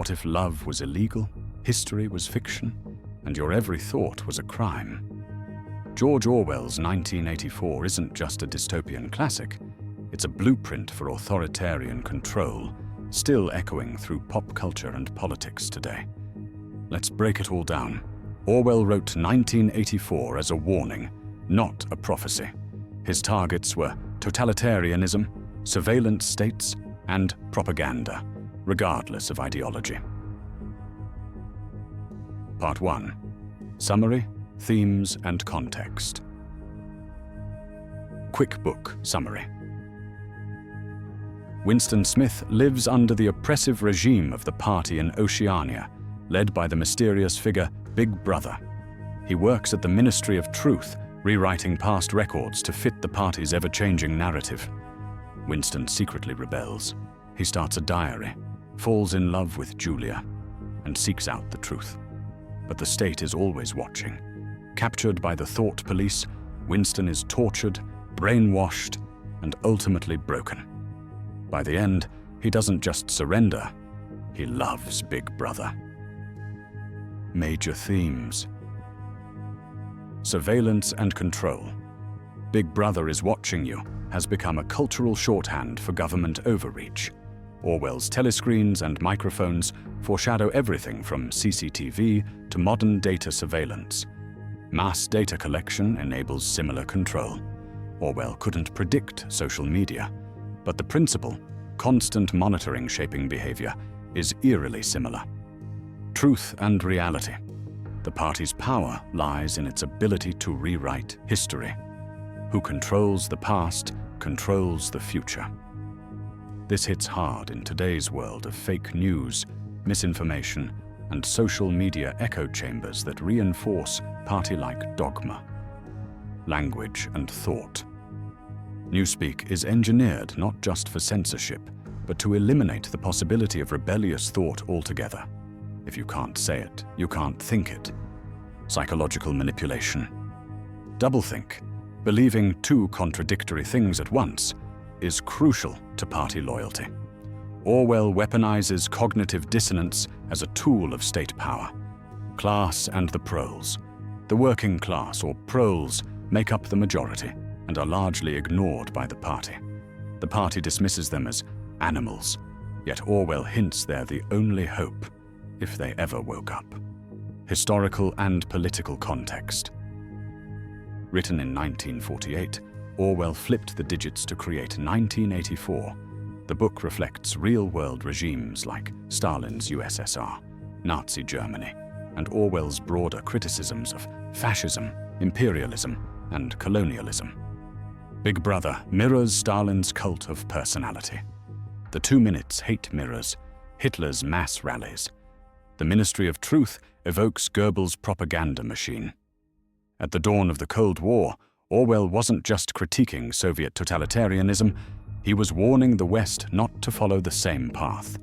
What if love was illegal, history was fiction, and your every thought was a crime? George Orwell's 1984 isn't just a dystopian classic, it's a blueprint for authoritarian control, still echoing through pop culture and politics today. Let's break it all down. Orwell wrote 1984 as a warning, not a prophecy. His targets were totalitarianism, surveillance states, and propaganda, regardless of ideology. Part 1. Summary, themes, and context. Quick book summary. Winston Smith lives under the oppressive regime of the party in Oceania, led by the mysterious figure Big Brother. He works at the Ministry of Truth, rewriting past records to fit the party's ever-changing narrative. Winston secretly rebels. He starts a diary, falls in love with Julia, and seeks out the truth. But the state is always watching. Captured by the thought police, Winston is tortured, brainwashed, and ultimately broken. By the end, he doesn't just surrender, he loves Big Brother. Major themes. Surveillance and control. Big Brother is watching you has become a cultural shorthand for government overreach. Orwell's telescreens and microphones foreshadow everything from CCTV to modern data surveillance. Mass data collection enables similar control. Orwell couldn't predict social media, but the principle, constant monitoring shaping behavior, is eerily similar. Truth and reality. The party's power lies in its ability to rewrite history. Who controls the past controls the future. This hits hard in today's world of fake news, misinformation, and social media echo chambers that reinforce party-like dogma. Language and thought. Newspeak is engineered not just for censorship, but to eliminate the possibility of rebellious thought altogether. If you can't say it, you can't think it. Psychological manipulation. Doublethink, believing two contradictory things at once, is crucial to party loyalty. Orwell weaponizes cognitive dissonance as a tool of state power. Class and the proles. The working class, or proles, make up the majority and are largely ignored by the party. The party dismisses them as animals, yet Orwell hints they're the only hope, if they ever woke up. Historical and political context. Written in 1948, Orwell flipped the digits to create 1984. The book reflects real-world regimes like Stalin's USSR, Nazi Germany, and Orwell's broader criticisms of fascism, imperialism, and colonialism. Big Brother mirrors Stalin's cult of personality. The 2 minutes hate mirrors Hitler's mass rallies. The Ministry of Truth evokes Goebbels' propaganda machine. At the dawn of the Cold War, Orwell wasn't just critiquing Soviet totalitarianism, he was warning the West not to follow the same path.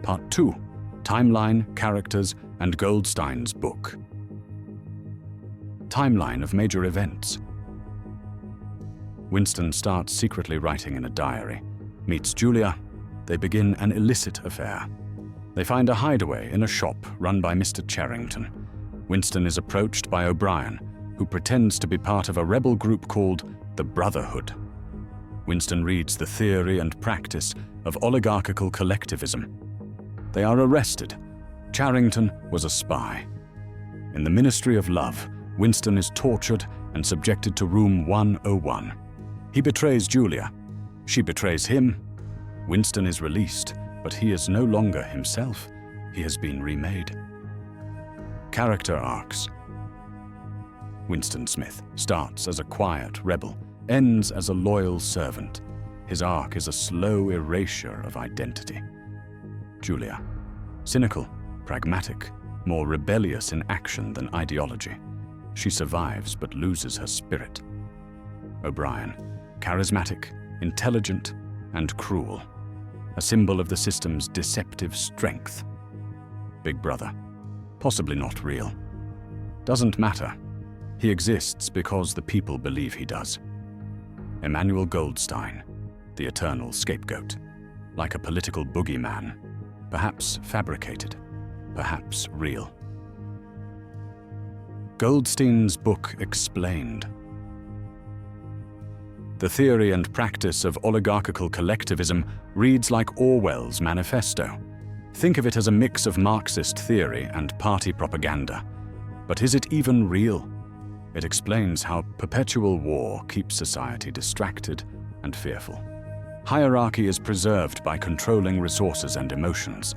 Part 2. Timeline, Characters, and Goldstein's book. Timeline of major events. Winston starts secretly writing in a diary, meets Julia, they begin an illicit affair. They find a hideaway in a shop run by Mr. Charrington. Winston is approached by O'Brien, who pretends to be part of a rebel group called the Brotherhood. Winston reads the theory and practice of oligarchical collectivism. They are arrested. Charrington was a spy. In the Ministry of Love, Winston is tortured and subjected to Room 101. He betrays Julia. She betrays him. Winston is released, but he is no longer himself. He has been remade. Character arcs. Winston Smith starts as a quiet rebel, ends as a loyal servant. His arc is a slow erasure of identity. Julia. Cynical, pragmatic, more rebellious in action than ideology. She survives but loses her spirit. O'Brien. Charismatic, intelligent, and cruel. A symbol of the system's deceptive strength. Big Brother. Possibly not real. Doesn't matter. He exists because the people believe he does. Emmanuel Goldstein, the eternal scapegoat. Like a political boogeyman, Perhaps fabricated, perhaps real. Goldstein's book explained. The theory and practice of oligarchical collectivism reads like Orwell's manifesto. Think of it as a mix of Marxist theory and party propaganda. But is it even real? It explains how perpetual war keeps society distracted and fearful. Hierarchy is preserved by controlling resources and emotions.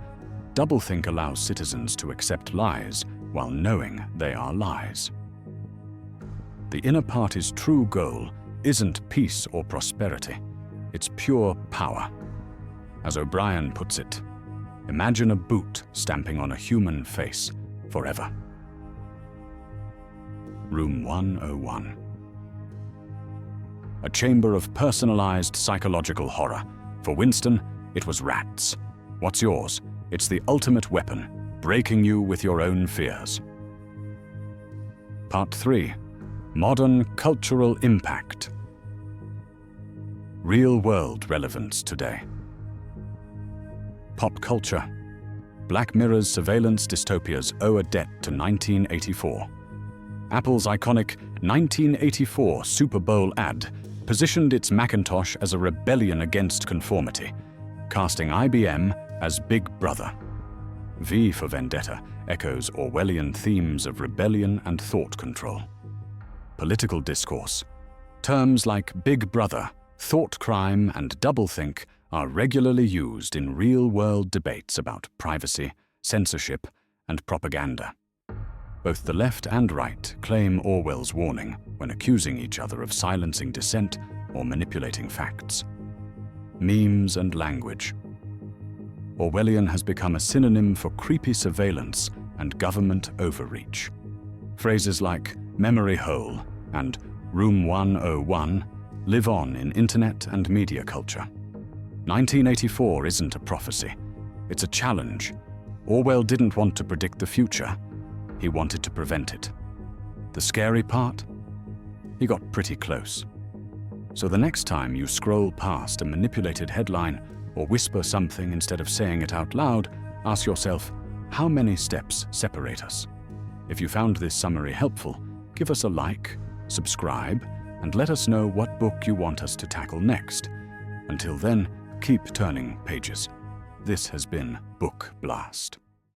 Doublethink allows citizens to accept lies while knowing they are lies. The inner party's true goal isn't peace or prosperity, it's pure power. As O'Brien puts it, imagine a boot stamping on a human face forever. Room 101. A chamber of personalized psychological horror. For Winston, it was rats. What's yours? It's the ultimate weapon, breaking you with your own fears. Part 3. Modern cultural impact. Real-world relevance today. Pop culture. Black Mirror's surveillance dystopias owe a debt to 1984. Apple's iconic 1984 Super Bowl ad positioned its Macintosh as a rebellion against conformity, casting IBM as Big Brother. V for Vendetta echoes Orwellian themes of rebellion and thought control. Political discourse. Terms like Big Brother, thought crime, and doublethink are regularly used in real-world debates about privacy, censorship, and propaganda. Both the left and right claim Orwell's warning when accusing each other of silencing dissent or manipulating facts. Memes and language. Orwellian has become a synonym for creepy surveillance and government overreach. Phrases like memory hole and room 101 live on in internet and media culture. 1984 isn't a prophecy, it's a challenge. Orwell didn't want to predict the future, he wanted to prevent it. The scary part? He got pretty close. So the next time you scroll past a manipulated headline or whisper something instead of saying it out loud, ask yourself, how many steps separate us? If you found this summary helpful, give us a like, subscribe, and let us know what book you want us to tackle next. Until then, keep turning pages. This has been Book Blast.